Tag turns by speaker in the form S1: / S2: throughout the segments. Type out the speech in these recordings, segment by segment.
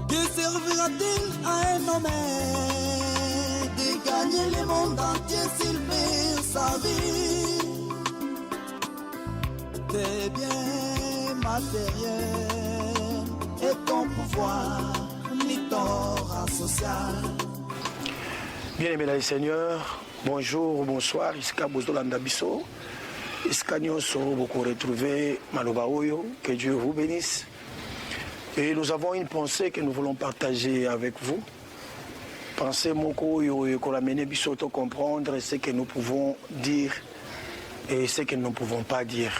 S1: Que servira-t-il à un homme de gagner le monde entier s'il perd sa vie? Tes biens matériels et ton pouvoir, ni ton rang social.
S2: Bien-aimés les seigneurs, bonjour, bonsoir, iska bozolanda biso. Iska nyonso beaucoup retrouver Maloba Oyo, que Dieu vous bénisse. Et nous avons une pensée que nous voulons partager avec vous. Pensée moko oyo qu'on a mené biso to comprendre ce que nous pouvons dire et ce que nous ne pouvons pas dire.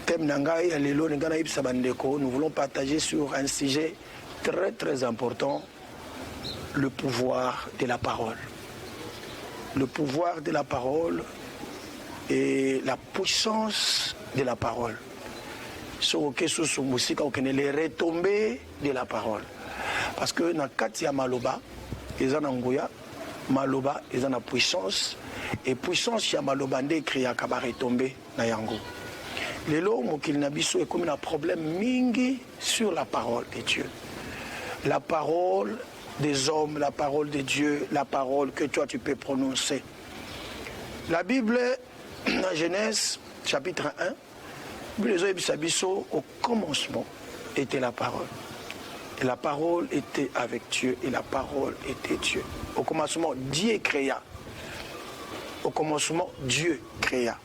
S2: Thème nangai alelo ngana ibsa bandeko, nous voulons partager sur un sujet très très important, le pouvoir de la parole. Le pouvoir de la parole et la puissance de la parole. Les retombées de la parole. Parce que dans Katia Maloba, ils ont Ngoya, Maloba, ils ont la puissance. Et puissance, il y a Maloba, qui a retombé dans Yango. Les lots, il y a comme un problème mingi sur la parole de Dieu. La parole des hommes, la parole de Dieu, la parole que toi tu peux prononcer. La Bible, dans Genèse, chapitre 1, au commencement était la parole. Et la parole était avec Dieu et la parole était Dieu. Au commencement, Dieu créa. Au commencement, Dieu créa.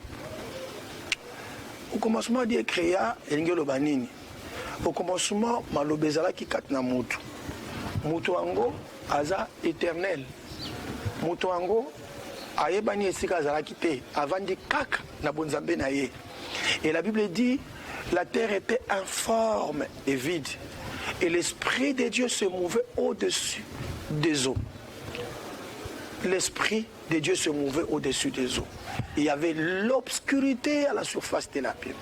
S2: Au commencement, Dieu créa Engelo Banini. Au commencement, Malobezala qui katna mutu. Mutu ango aza éternel. Mutu ango ayebani esika azala kite avandi kaka na bonzambe na ye. Et la Bible dit, la terre était informe et vide. Et l'Esprit de Dieu se mouvait au-dessus des eaux. L'Esprit de Dieu se mouvait au-dessus des eaux. Il y avait l'obscurité à la surface de la pierre.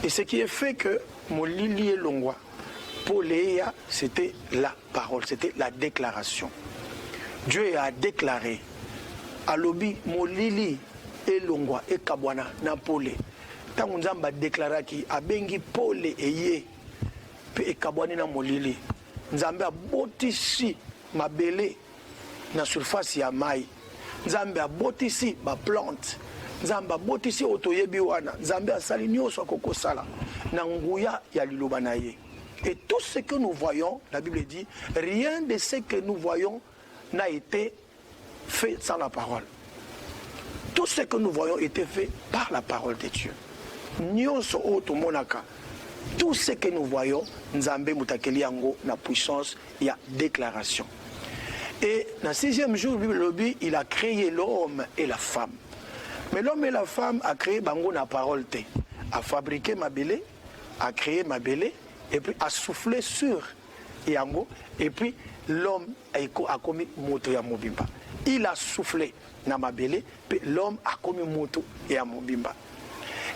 S2: Et ce qui est fait que mon lili et longwa, pour Léa, c'était la parole, c'était la déclaration. Dieu a déclaré, à l'obi, mon lili et longwa et kabwana na pole. Tant on a déclaré qui a bengi pole et ye, pe kabwani na molili. Nzambe a botisi ma belé na surface ya mai. Nzambe a botisi ma plante. Nzambe a botisi otoyebi wana. Nzambe a sali nyonso akoko sala. Na nguya ya liloba na ye. Et tout ce que nous voyons, la Bible dit, rien de ce que nous voyons n'a été fait sans la parole. Tout ce que nous voyons était fait par la parole de Dieu. Tout ce que nous voyons, Nzambe mutakeli yango na puissance, il y a déclaration. Et dans le 6e jour, il a créé l'homme et la femme. Mais l'homme et la femme a créé bango na parole te, a fabriqué ma belé, a créé ma belé, et puis a soufflé sur yango, et puis l'homme a commis moto ya mobimba. Il a soufflé na mabele, puis l'homme a commis moto ya mobimba.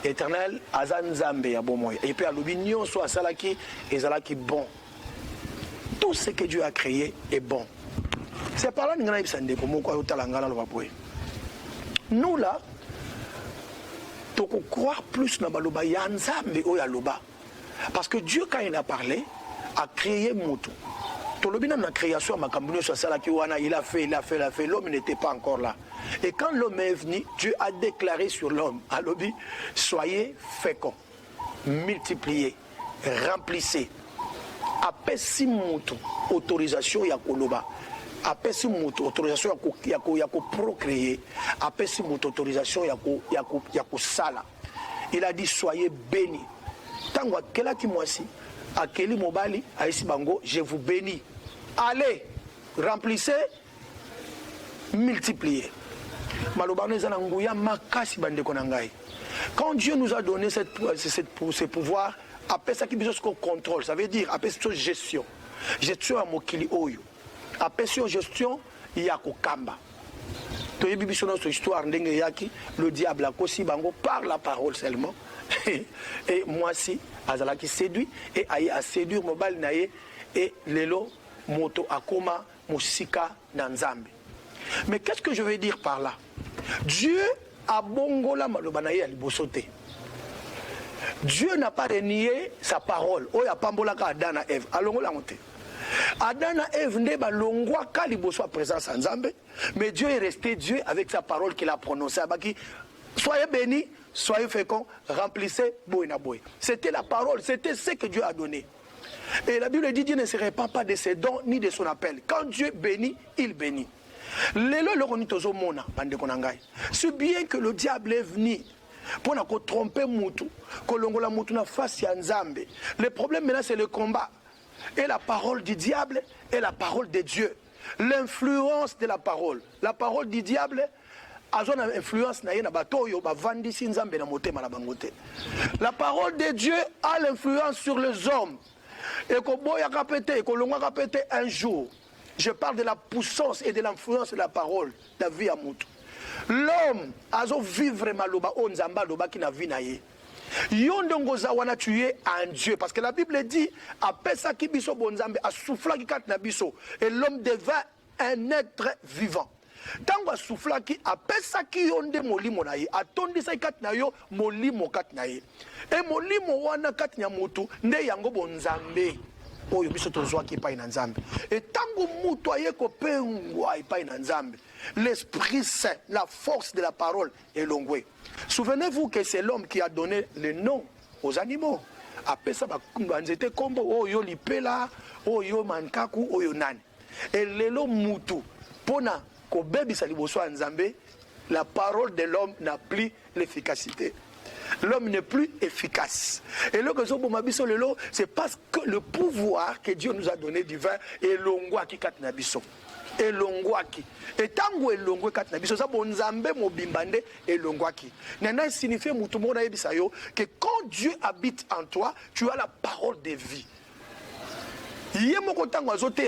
S2: Éternel, azan zambe ya bomoy. Et puis à l'obignon soit salaki et salaki bon. Tout ce que Dieu a créé est bon. C'est par là que nous là, tu peux croire plus dans maloba yanzambe o ya loba. Parce que Dieu quand il a parlé, a créé moto. La création, il a fait, l'homme n'était pas encore là. Et quand l'homme est venu, Dieu a déclaré sur l'homme, à l'objet, soyez féconds, multipliez, remplissez. Après 6 mots, autorisation, il y a koloba. Après 6 mots, autorisation, il y a procréer. Après 6 mots, autorisation, il y a sala. Il a dit, soyez bénis. Tant que moi-ci, à Keli Mobali, à Isibango, je vous bénis. Allez, remplissez, multipliez. Quand Dieu nous a donné ce pouvoir, après ça qui besoin de contrôle, ça veut dire après cette gestion. Gestion à Mokili Oyo. Après cette gestion, il y a Kokamba. Histoire le diable a aussi par la parole seulement. Et moi si, Azala qui séduit, et aïe à séduire mobile naïe, et l'élo, moto akoma, musika, nanzambe. Mais qu'est-ce que je veux dire par là? Dieu a bongola malobanaïe à libosote. Dieu n'a pas renié sa parole. Oya pambolaka Adam et Ève. Allons la monter. Adam et Ève ne ba longwa kaliboso présence en Nzambe, mais Dieu est resté Dieu avec sa parole qu'il a prononcée. Soyez bénis, soyez féconds, remplissez boïna boy. C'était la parole, c'était ce que Dieu a donné. Et la Bible dit Dieu ne se répand pas de ses dons ni de son appel. Quand Dieu bénit, il bénit. C'est bien que le diable est venu pour nous tromper Moutou, que l'on Moutou na face à Nzambe. Le problème maintenant c'est le combat. Et la parole du diable et la parole de Dieu. L'influence de la parole. La parole du diable a une influence na batoyo ba vandisi Nzambe na motema na bangote. La parole de Dieu a l'influence sur les hommes. Et que boya kapete, et que l'on va péter un jour. Je parle de la puissance et de l'influence de la parole, de la vie à Moutou. L'homme a vivre maloba o Nzamba loba ki na vie na ye. Yondongo zawana tué en Dieu parce que la Bible dit après ça ki biso bonzambe a souffla ki kat na biso et l'homme devint un être vivant. Tango a souffla ki après ça ki yonde molimo na ye atondi sa kat na yo molimo kat na ye. Et molimo wana kat nya mutu nde yango bonzambe. Oyo biso tozwa ki pa ina Nzambe. Et tango mutu aye ko pengwa pa ina Nzambe. L'Esprit Saint, la force de la parole est longue. Souvenez-vous que c'est l'homme qui a donné le nom aux animaux. Après ça, banzete kombo oyo lipela, oyo mankaku, oyo nani. Et lelo mutu pona ko bebi saliboso Nzambe, la parole de l'homme n'a plus l'efficacité. L'homme n'est plus efficace. Et le que c'est parce que le pouvoir que Dieu nous a donné divin est longwa ki kat nabiso. Et longwaki. Et tango et longwe kat nabiso ça bon Nzambe mobimbande et longwaki. Nana signifie mutumo na yebisayo que quand Dieu habite en toi, tu as la parole de vie.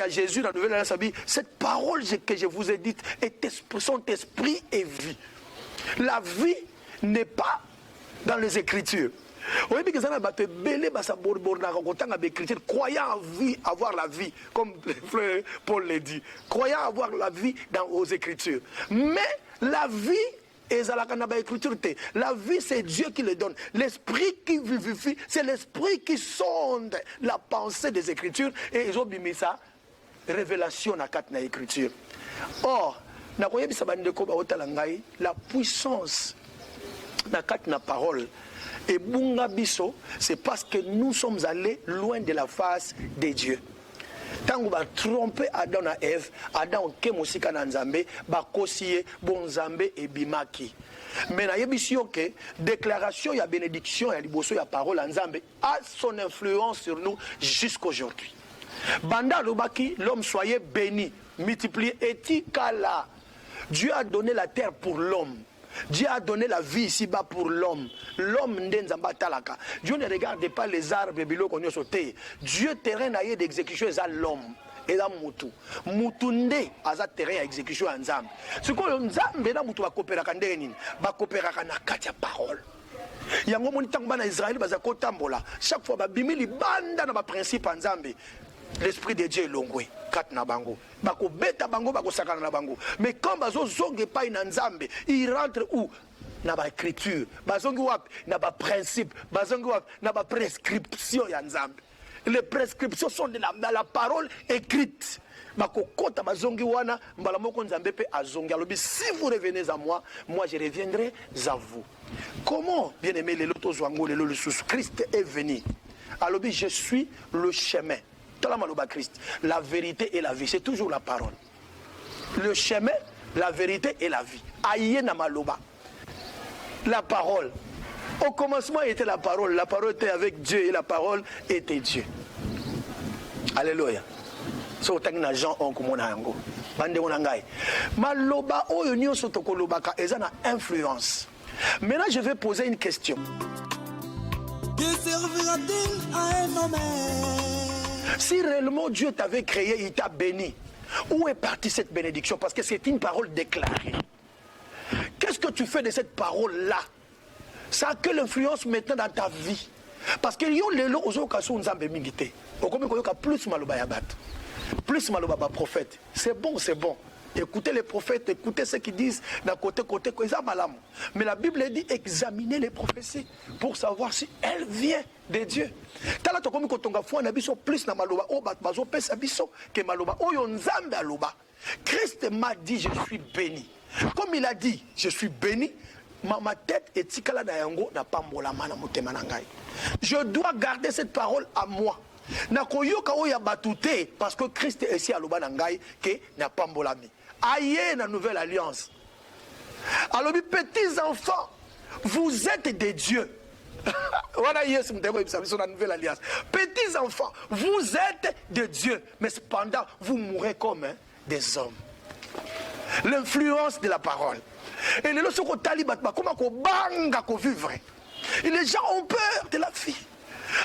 S2: Jésus dans la Nouvelle Alliance, cette parole que je vous ai dite est son esprit et vie. La vie n'est pas dans les Écritures. Croyant en vie, avoir la vie, comme Paul l'a dit, croyant avoir la vie aux Écritures. Mais la vie, la vie c'est Dieu qui le donne. L'esprit qui vivifie, c'est l'esprit qui sonde la pensée des Écritures. Et ils ont mis ça, révélation à quatre Écritures. Or, la puissance na quatre parole et bunga biso, c'est parce que nous sommes allés loin de la face de Dieu. Tant qu'on va tromper Adam et Ève, Adam ke mosika na Nzambe, ba kosiye bon Nzambe et bimaki. Mais na yebisio que déclaration ya bénédiction ya liboso ya parole en Nzambe a son influence sur nous jusqu'aujourd'hui. Banda lobaki, l'homme soyez béni, multiplié etikala. Dieu a donné la terre pour l'homme. Dieu a donné la vie ici-bas pour l'homme. L'homme n'enzamba talaka. Dieu ne regarde pas les arbres et bilo qu'on y a sauté. Dieu terrain naïe d'exécution est à l'homme. Et là mutu. Mutunde aza terrain à exécution en Nzambe. Ce qu'on Nzambe na mutu va coopérer avec nini. Va coopérer avec na katia parole. Yango moni tangba na Israël baza kotambola. Chaque fois ba bimili banda na ba principe en Nzambe. L'esprit de Dieu est longwe. Kat na bango. Bako beta bango bako sakana na bango. Mais quand bazo zonge pa ina Nzambe, il rentre où? Na ba écriture. Bazongi wap na ba principe. Bazongi wap na ba prescription ya Nzambe. Les prescriptions sont dans la parole écrite. Bako kota bazongi wana mbala moko Nzambe pe azongi. Alors si vous revenez à moi, moi je reviendrai à vous. Comment, bien aimé, le loto zwango le Christ est venu. Alors je suis le chemin. La vérité et la vie, c'est toujours la parole. Le chemin, la vérité et la vie. Ayena maloba. La parole. Au commencement était la parole était avec Dieu et la parole était Dieu. Alléluia. So tangina Jean on komona yango. Bande onangai. Maloba oyo nyonso tokolobaka ezana influence. Maintenant je vais poser une question.
S1: Que servira-t-il à un homme?
S2: Si réellement Dieu t'avait créé, il t'a béni, où est partie cette bénédiction? Parce que c'est une parole déclarée. Qu'est-ce que tu fais de cette parole-là? Ça a quelle influence maintenant dans ta vie? Parce que yo lelo ozokaso nzambe mingite. Okomi koyoka plus maloba ya bato. Plus maloba ba prophète. C'est bon, c'est bon. écoutez les prophètes, écoutez ceux qui disent d'un côté, mais la Bible dit examinez les prophéties pour savoir si elles viennent de Dieu. Tala to komi kotonga fwa na biso plus na maloba o bat bazo pesa biso ke maloba oyo nzambe aloba. Christ m'a dit je suis béni. Comme il a dit je suis béni, ma tête est tikala na yango na pambola mana motema na ngai. Je dois garder cette parole à moi. Na koyoka oya batute parce que Christ est ici à loba na ngai ke na pambolami. Aïe na nouvelle alliance. Alors mes petits enfants, vous êtes des dieux. Voilà yes la nouvelle alliance. Petits enfants, vous êtes des dieux, mais cependant vous mourrez comme des hommes. L'influence de la parole. Et les gens qui talibat comment ko banga ko vivre. Et les gens ont peur de la vie.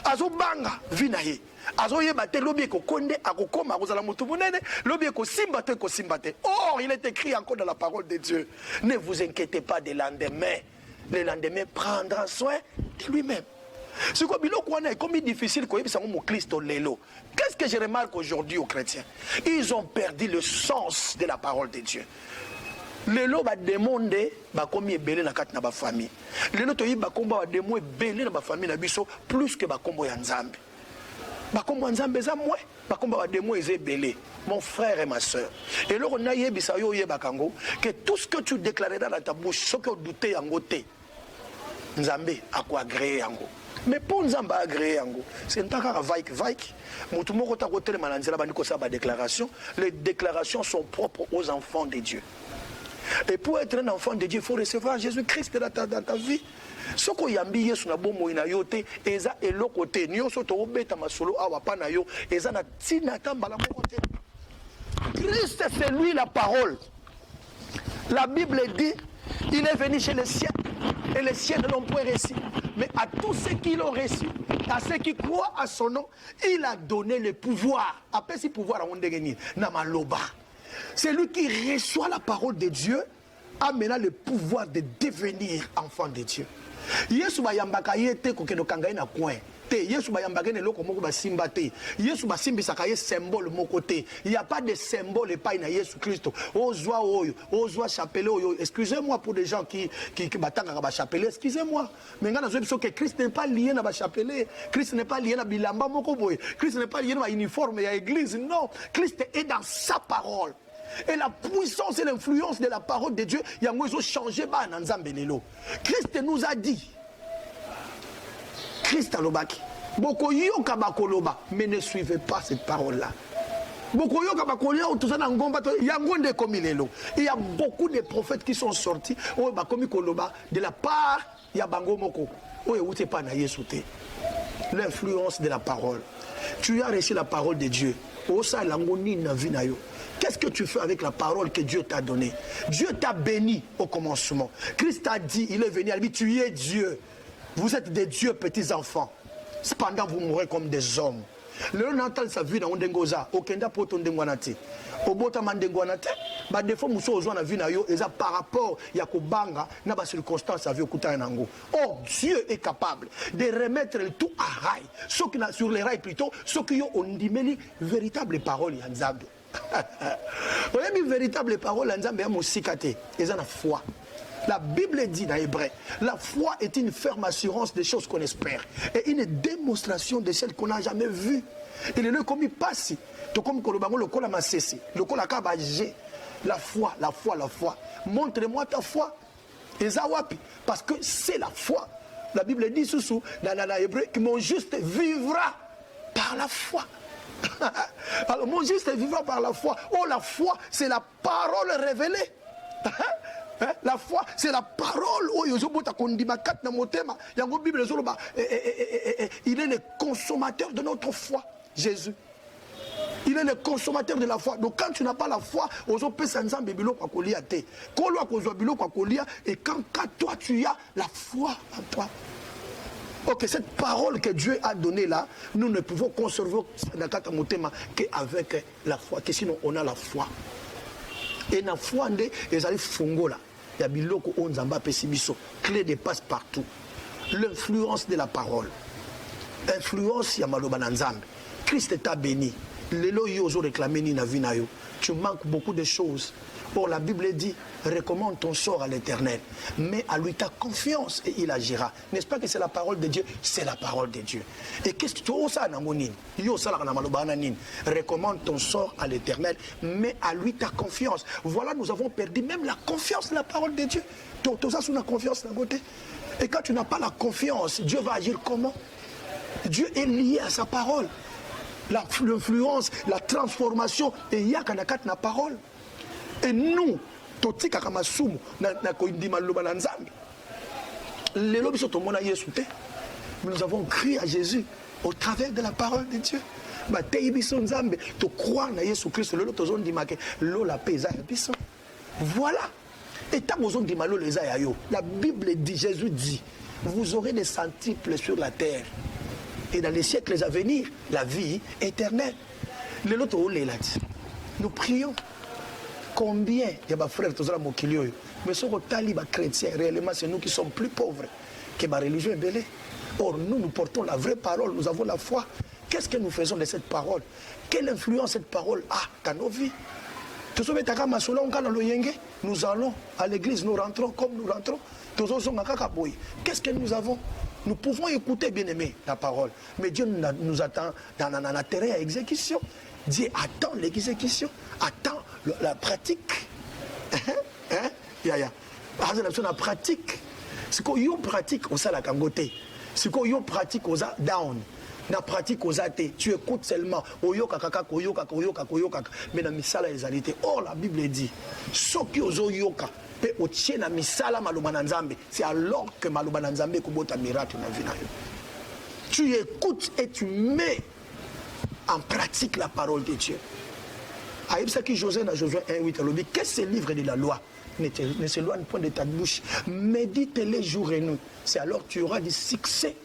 S2: Azo banga vinaye. Azo yebate lobi ko konde akokoma kozala mutu munene lobi ko simbate ko simbate. Or il est écrit encore dans la parole de Dieu. Ne vous inquiétez pas des lendemains. Le lendemain prendra soin de lui-même. C'est quoi est comme difficile qu'est-ce que je remarque aujourd'hui aux chrétiens? Ils ont perdu le sens de la parole de Dieu. Lelo ba demander ba komi ebele na kati na ba famille. Lelo to yiba komba ba demo ebele na ba famille na biso plus que ba kombo ya nzambe. Ba kombo ya nzambe za mwe, ba komba ba demo ezebele. Mon frère et ma soeur. Et là on a yebisa yo yeba kango que tout ce que tu déclareras dans ta bouche, ce que tu doutais en côté. Nzambe a quoi agréé yango. Mais pour Nzamba agréé yango, c'est un takara vaik. Mutumoko ta côté mananzela bandiko sa ba déclaration. Les déclarations sont propres aux enfants de Dieu. Et pour être un enfant de Dieu, il faut recevoir Jésus-Christ dans ta vie. Ce qu'on yambi yesu na bomo ina yote eza elokote nyoso to obeta masolo awa pa na yo eza na tina tambala mokote. Christ c'est lui la parole. La Bible dit il est venu chez les siens et les siens ne l'ont point reçu. Mais à tous ceux qui l'ont reçu, à ceux qui croient à son nom, il a donné le pouvoir. Après ce pouvoir, on dégaine Namaloba. C'est lui qui reçoit la parole de Dieu, a maintenant le pouvoir de devenir enfant de Dieu. Yesu bayambaka yete kokeno kangai na coin. Yesu bayambaka ne loko moko basimba te. Yesu basimbisaka ye symbole moko te. Il n'y a pas de symbole epai na Yesu Christ. Ozwa oyo, ozwa chapelet oyo. Excusez-moi pour des gens qui batanga ba chapelet, excusez-moi. Mais ngana zo biso que Christ n'est pas lié na ba chapelet. Christ n'est pas lié na bilamba moko boy. Christ n'est pas lié na uniforme ya église. Non, Christ est dans sa parole. Et la puissance et l'influence de la parole de Dieu, il y a moins changé dans Nzambelelo. Christ nous a dit, Christ a l'obaki, Boko yoka bakoloba, mais ne suivez pas cette parole-là. Boko yoka bakolia ou tout ça dans Ngomba, il y a ngonde comme il est là. Il y a beaucoup de prophètes qui sont sortis, oh bakomi koloba, de la part, il y a bango moko, oh et pas na yesute. L'influence de la parole. Tu as reçu la parole de Dieu. Oh ça langoni na vinayo. Qu'est-ce que tu fais avec la parole que Dieu t'a donnée? Dieu t'a béni au commencement. Christ a dit, il est venu, il a dit, tu es Dieu. Vous êtes des dieux, petits enfants. Cependant, vous mourrez comme des hommes. Le Natal, ça vit dans Ondengoza, au Kenda Poto Ndengwanate. Au Botama Ndengwanate, des fois, nous sommes en vie, et ça par rapport à Yakobanga, n'a pas circonstance à vie au Koutanango. Oh, Dieu est capable de remettre le tout à rail. Ceux qui sont sur les rails plutôt, ceux qui ont dit, véritable parole, Yanzambe. Vous avez une véritable parole, ils ont la foi. La Bible dit dans Hébreu, la foi est une ferme assurance des choses qu'on espère et une démonstration de celles qu'on n'a jamais vues. Il est comme il passe, comme la foi, la foi, la foi. Montre-moi ta foi. Parce que c'est la foi. La Bible dit sous dans Hébreu que mon juste vivra par la foi. Alors mon juste vivra par la foi. Oh, la foi, c'est la parole révélée. La foi, c'est la parole. Oh, il est le consommateur de notre foi, Jésus. Il est le consommateur de la foi. Donc quand tu n'as pas la foi, et quand toi tu as la foi en toi. Ok, cette parole que Dieu a donnée là, nous ne pouvons conserver qu'avec la foi, que sinon on a la foi. Et la foi, ils arrivent fungo là. Il y a biloko onzamba pesibiso, clé de passe partout. L'influence de la parole. Influence yamaloba nanzambe. Christ t'a béni. Lelo yozo réclamé ni na vinayo. Tu manques beaucoup de choses. Or, la Bible dit, recommande ton sort à l'Éternel, mets à lui ta confiance et il agira. N'est-ce pas que c'est la parole de Dieu? C'est la parole de Dieu. Et qu'est-ce que tu recommande ton sort à l'Éternel, mets à lui ta confiance. Voilà, nous avons perdu même la confiance de la parole de Dieu. Tout ça, c'est une confiance d'un côté. Et quand tu n'as pas la confiance, Dieu va agir comment? Dieu est lié à sa parole. L'influence, la transformation, et il y a la parole. Et nous, nous avons crié à Jésus au travers de la parole de Dieu. Voilà. Et la Bible dit, Jésus dit, vous aurez des centiples sur la terre. Et dans les siècles à venir, la vie éternelle. Nous prions. Combien il y a des frères qui sont mais ce que chrétiens, réellement, c'est nous qui sommes plus pauvres que les religions. Or, nous nous portons la vraie parole, nous avons la foi. Qu'est-ce que nous faisons de cette parole? Quelle influence cette parole a dans nos vies? Nous allons à l'église, nous rentrons comme nous rentrons. Qu'est-ce que nous avons? Nous pouvons écouter, bien aimé, la parole. Mais Dieu nous attend dans un terrain à exécution. Dieu attend l'exécution, attend la pratique. La pratique. Ce qu'on pratique au la kangote. Ce qu'on pratique aux down. La pratique aux athées. Tu écoutes seulement. Mais dans misala les alités. Or la Bible dit, ceux qui osent yoka. C'est alors que Maloubananzambe Kubota miracle dans la vie. Tu écoutes et tu mets en pratique la parole de Dieu. Aïbsaki José dans Josué 1:8, qu'est-ce que c'est le livre de la loi? Ne s'éloigne point de ta bouche. Médite-les jour et nuit. C'est alors que tu auras du succès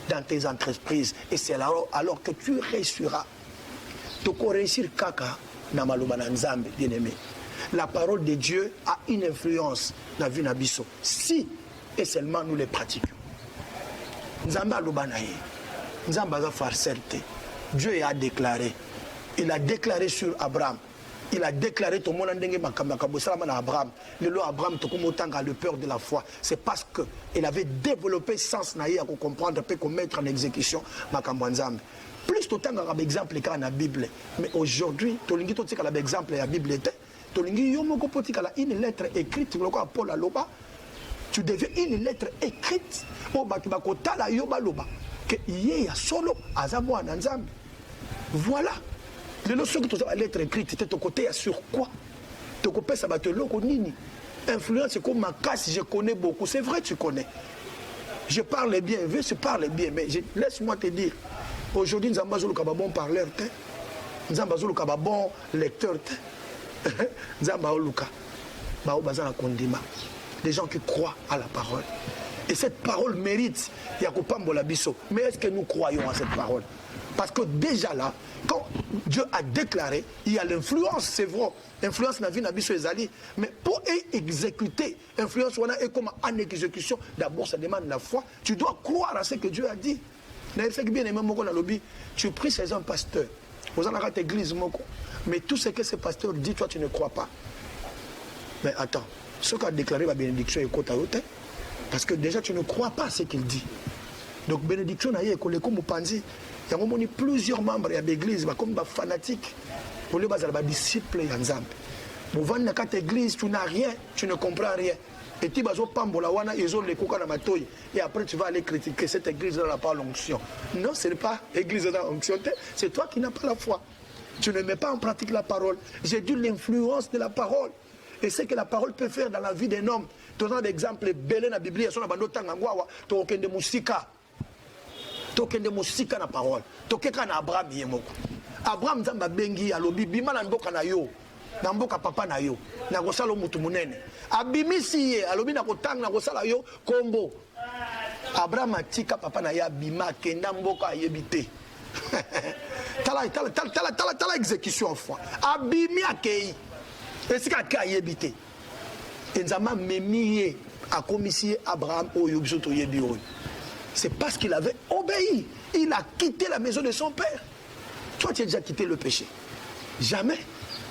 S2: dans tes entreprises. Et c'est alors que tu réussiras. Tu peux réussir kaka dans Maloubananzambe, bien aimé. La parole de Dieu a une influence dans la vie de Nabiso. Si et seulement nous les pratiquons. Nzamba Lubanaye, Nzamba Farserte. Dieu a déclaré. Il a déclaré sur Abraham. Il a déclaré tout le monde Abraham. Le loi Abraham, le peur de la foi. C'est parce qu'il avait développé sens naïe à comprendre, peut mettre en exécution Makambanzambe. Plus tout le temps, il y a exemple dans la Bible. Mais aujourd'hui, tout le monde a l'exemple de la Bible. Une lettre écrite, Paul Aloba, tu deviens une lettre écrite. Voilà. Les notions que tu as lettre écrite, tu es ton côté sur quoi? Tu copain ça va te loco nini. Influence, c'est comme ma casse, je connais beaucoup. C'est vrai, tu connais. Je parle bien, je parle bien, mais laisse-moi te dire. Aujourd'hui, nous avons un bon parleur, nous avons un bon lecteur. Des gens qui croient à la parole. Et cette parole mérite Yakupambola Bisso. Mais est-ce que nous croyons à cette parole? Parce que déjà là, quand Dieu a déclaré, il y a l'influence, c'est vrai. Influence dans la vie de Bisso et Zali. Mais pour exécuter, influence et comme en exécution, d'abord ça demande la foi. Tu dois croire à ce que Dieu a dit. Tu pries chez un pasteur. Vous en avez église, mais tout ce que ce pasteur dit, toi tu ne crois pas. Mais attends, ce qu'a déclaré la bénédiction est côte à côté. Parce que déjà tu ne crois pas à ce qu'il dit. Donc bénédiction, il y a plusieurs membres de l'église comme des fanatiques. Pour les disciples de Nzambe. Vous venez dans cette église, tu n'as rien, tu ne comprends rien. Et tu vas et après tu vas aller critiquer cette église n'a pas l'onction. Non, ce n'est pas l'église dans l'onction, c'est toi qui n'as pas la foi. Tu ne mets pas en pratique la parole. J'ai dit l'influence de la parole. Et ce que la parole peut faire dans la vie d'un homme. Tu as des exemples belés dans la Bible, tu as des musika. Tu as des musika dans la parole. Tu as Abraham. Abraham Zamba Bengi, alobi, bima na mboka na yo. Na mboka papa na yo. Na gosalo mutu munene. Abimisi ye, alobi na kotang na gosala yo, kombo. Abraham atika papa na ya bima kenda mboka ayebite. Tala exécution en foi. Abimi akei. Et c'est qu'à ayebite. Et Nzama memiye a commissionné Abraham au yobsoto yebiroy. C'est parce qu'il avait obéi. Il a quitté la maison de son père. Toi, tu as déjà quitté le péché. Jamais.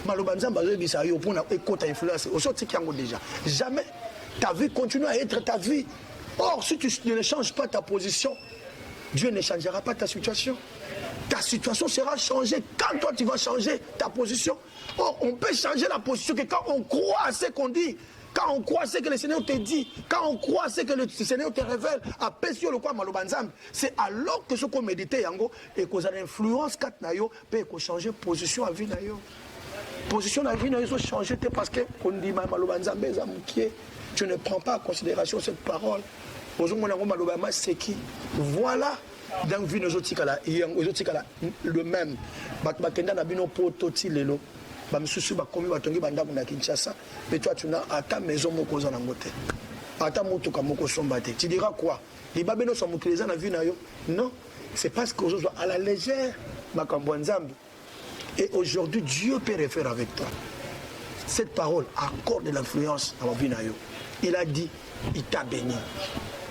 S2: Malobanzamba bisa yo pour écouter influence au sorti qui déjà. Jamais ta vie continue à être ta vie. Or si tu ne changes pas ta position, Dieu ne changera pas ta situation. Ta situation sera changée quand toi tu vas changer ta position. Or on peut changer la position que quand on croit à ce qu'on dit. Quand on croit ce que le Seigneur te dit, quand on croit ce que le Seigneur te révèle, c'est alors que ce qu'on médite et qu'on a l'influence quand on peut changer position à vie. Position à vie, il faut changer parce que tu ne prends pas en considération cette parole. C'est qui? Voilà. Dans vie nous autres le même. Mais toi tu n'as à ta maison tu diras quoi? Non, c'est parce que à la légère. Et aujourd'hui Dieu peut refaire avec toi. Cette parole accorde de l'influence dans la vie. Il a dit, il t'a béni.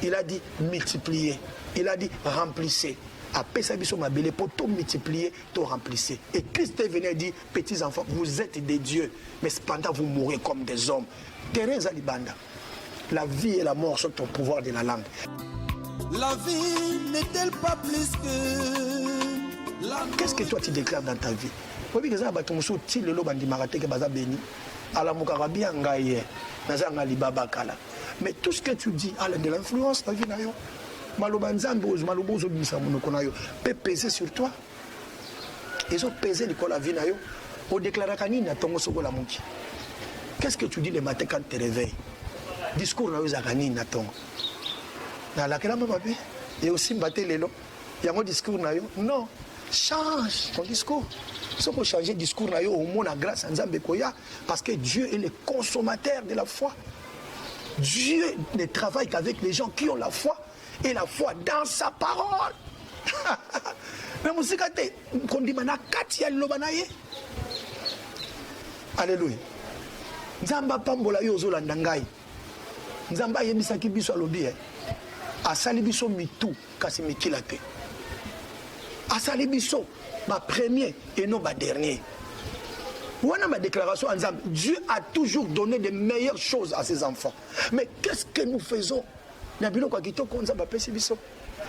S2: Il a dit, multipliez. Il a dit, remplissez. Après ça, pour tout multiplier, tout remplissez. Et Christ est venu et dit, petits enfants, vous êtes des dieux, mais cependant vous mourrez comme des hommes. Thérèse Alibanda, la vie et la mort sont au pouvoir de la langue.
S1: La vie n'est-elle pas plus que la...
S2: Qu'est-ce que toi tu déclares dans ta vie? Mais tout ce que tu dis a de l'influence dans la vie. Peut peser sur toi. Ils ont pesé la vie. Qu'est-ce que tu dis le matin quand tu te réveilles? Discours et aussi il y a un discours. Non, change ton discours. Si on changer le discours, au monde a grâce à Nzambe Koya, parce que Dieu est le consommateur de la foi. Dieu ne travaille qu'avec les gens qui ont la foi et la foi dans sa parole. Alléluia. Nzamba pambola yo zolanda ngai. Nzamba yebisaki biso alobi asali biso mitu kasi mikila te. Asali biso ma premier et non ma dernier. Voilà ma déclaration en Nzamba. Dieu a toujours donné de meilleures choses à ses enfants. Mais qu'est-ce que nous faisons?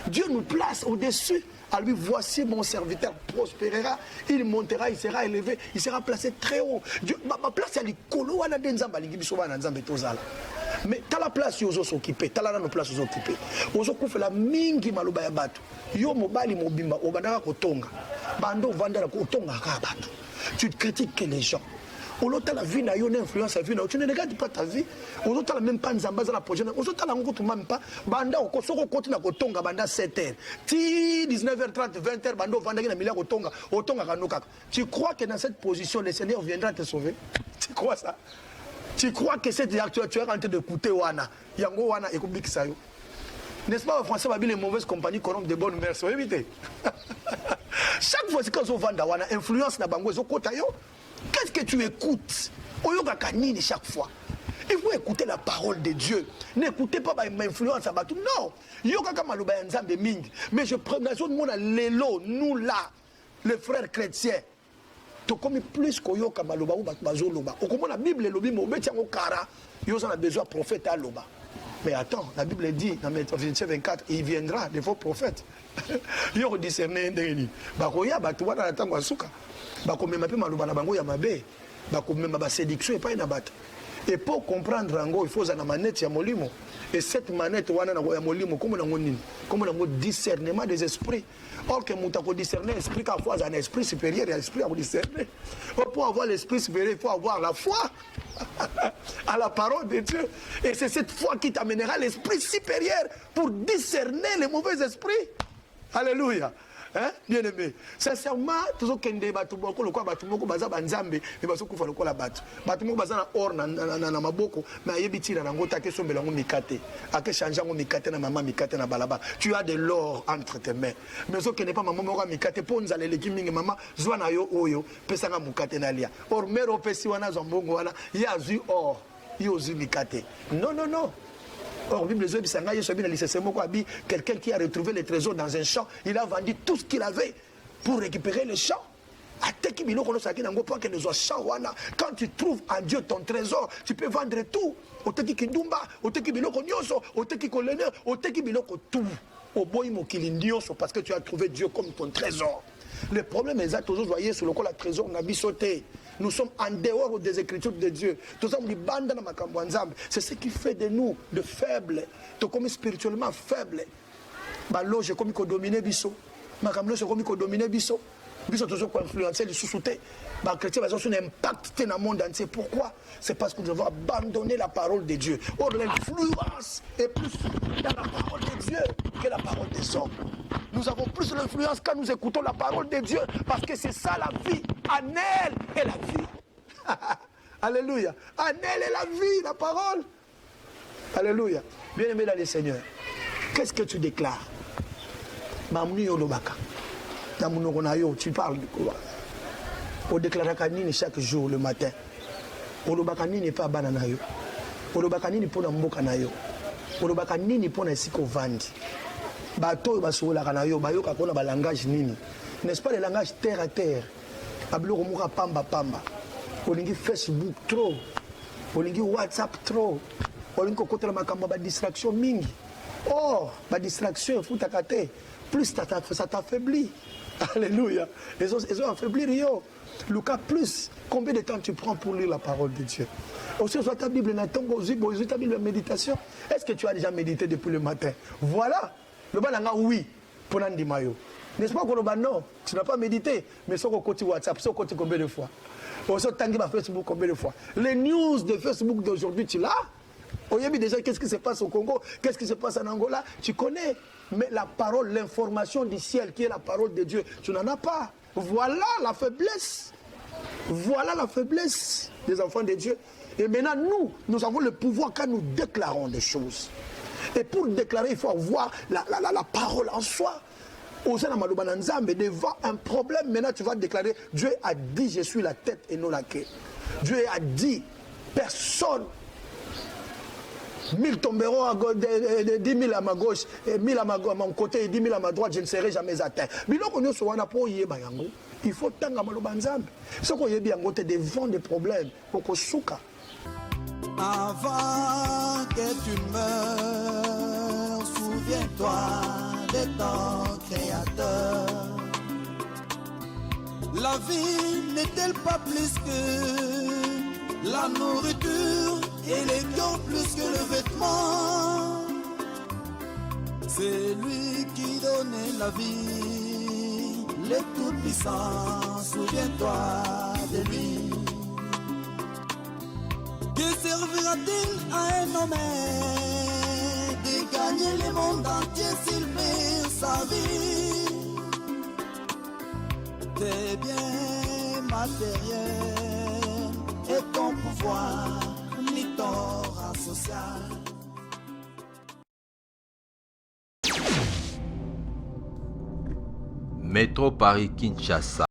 S2: Dieu nous place au-dessus. À lui, voici mon serviteur prospérera, il montera, il sera élevé, il sera placé très haut. Dieu, ma place, c'est l'icolo, mais tu as la place, tu as occupé, tu as la place, tu as occupé. Tu as la mingi maloba ya batu. Yo mobali mobimba, obandaka kotonga. Bando vandara kotonga kabatu. Tu critiques les gens. Aujourd'hui, la vie n'a pas d'influence à la vie. Tu ne regardes pas ta vie. Aujourd'hui, la même pas Nzamba za la prochaine. Aujourd'hui, la ngoutou même pas. Banda au kosoko kotina kotonga banda 7h. Ti 19h30 20h bando vandaki na milia kotonga. Otonga kanoka. Tu crois que dans cette position le Seigneur viendra te sauver? Tu crois ça? Tu crois que cette acteur tu es en train d'écouter wana yango wana ekubiki sayo? N'est-ce pas en français babi les mauvaises compagnies corrompent de bonnes mœurs? Vous évitez. Chaque fois que on vanda wana influence na bango ezokota yo. Qu'est-ce que tu écoutes? Chaque fois. Il faut écouter la parole de Dieu. N'écoutez pas ma influence à Batou. Non. Mais je prends nous là, les frères chrétiens. Tu comme plus que yo kamaloba ou bazoloba. Au comment la Bible lobi mo betiango kara, yo a besoin de prophète à loba. Mais attends, la Bible dit dans Matthieu 24, il viendra des faux prophètes. Yo discerner ndeni. Bakoya batu wana tango asuka. Bakomema pe maloba na bango ya mabe. Bakomema ba séduction et pas na bata. Et pour comprendre ango, il faut za na manette ya molimo. Et cette manette wana na ya molimo comme na ngonini, comme na discernement des esprits. Or que muta ko discerner esprit ka fois un esprit supérieur et un esprit à discerner. Pour avoir l'esprit supérieur, il faut avoir la foi à la parole de Dieu. Et c'est cette foi qui t'amènera l'esprit supérieur pour discerner les mauvais esprits. Alléluia. Hein? Bien aimé. Sincèrement, tout ce qui est batuboko, le quoi batumoko baza banzambe, mais baso kufa le quoi la batu. Batumoko baza na or na maboko, mais yebiti na ngota ke sombe lango mikate. Ake changer ngo mikate na maman mikate na balaba. Tu as de l'or entre tes mains. Mais ce qui n'est pas maman moko mikate ponza le lekimingi maman zwa na yo oyo pesa nga mukate na lia. Or mero pesi wana zombongo wana ya zu or, yo zu mikate. Non non non. Or, quelqu'un qui a retrouvé les trésors dans un champ, il a vendu tout ce qu'il avait pour récupérer le champ. Ateki biloko no saki nango pour que nous wana. Quand tu trouves en Dieu ton trésor, tu peux vendre tout. Oteki kindumba, oteki biloko nyoso, oteki kolene, oteki biloko tout. Oboyi mokili nyoso parce que tu as trouvé Dieu comme ton trésor. Le problème est toujours voyez sur le col la trésor n'a bisoté. Nous sommes en dehors des écritures de Dieu. C'est ce qui fait de nous de faibles. Tu comme spirituellement faibles. Baloge comme il domine biso. Makamlo comme il domine biso. Biso toujours quoi influencer les sous-soutés. Les chrétiens ont un impact dans le monde entier. Pourquoi? C'est parce que nous devons abandonner la parole de Dieu. Or l'influence est plus dans la parole de Dieu que la parole des hommes. Nous avons plus d'influence quand nous écoutons la parole de Dieu parce que c'est ça la vie. En elle est la vie. Alléluia. En elle est la vie, la parole. Alléluia. Bien-aimé dans le Seigneur, qu'est-ce que tu déclares? Mamnu Yolobaka. Tu parles de quoi? On déclare Kanini chaque jour le matin. Olobakani n'est pas bananayo. Olobakani n'est pas n'ambokanayo. Olobakani n'est pas n'esiko vandi. Bato basola kanayo bayoka kona ba langage nini. N'est-ce pas le langage terre à terre? Ablo muka pamba pamba. Olingi Facebook trop. Olingi WhatsApp trop. Olingi kokotela makambo ba distraction mingi. Oh, ba distraction futakate. Plus ça t'affaiblit. Alléluia. Ils ont affaibli Rio. Lucas, plus, combien de temps tu prends pour lire la parole de Dieu? Aussi, soit ta Bible, ta Bible méditation. Est-ce que tu as déjà médité depuis le matin? Voilà. Le balanga, oui, pour Nandimayo. N'est-ce pas que non, tu n'as pas médité, mais sur le côté WhatsApp, sur le côté combien de fois? Aussi, tangi ma Facebook combien de fois? Les news de Facebook d'aujourd'hui, tu l'as? Aujourd'hui, déjà, qu'est-ce qui se passe au Congo? Qu'est-ce qui se passe en Angola? Tu connais. Mais la parole, l'information du ciel qui est la parole de Dieu, tu n'en as pas. Voilà la faiblesse. Voilà la faiblesse des enfants de Dieu. Et maintenant, nous avons le pouvoir quand nous déclarons des choses. Et pour déclarer, il faut avoir la parole en soi. Devant un problème, maintenant tu vas déclarer, Dieu a dit, je suis la tête et non la queue. Dieu a dit, personne 1000 tomberont à gauche, 10 000 à ma gauche, 1000 à mon côté et 10 000 à ma droite, je ne serai jamais atteint. Mais là, il faut tanga malobanzambe. Ce qu'on y a bien devant des problèmes, pour souka.
S1: Avant que tu meurs, souviens-toi de ton Créateur. La vie n'est-elle pas plus que la nourriture et les corps plus que le vêtement? C'est lui qui donnait la vie, le Tout-Puissant, souviens-toi de lui. Que servira-t-il à un homme de gagner le monde entier s'il perd sa vie? Tes biens matériels et ton pouvoir, ni ton rang social.
S3: Métro Paris Kinshasa.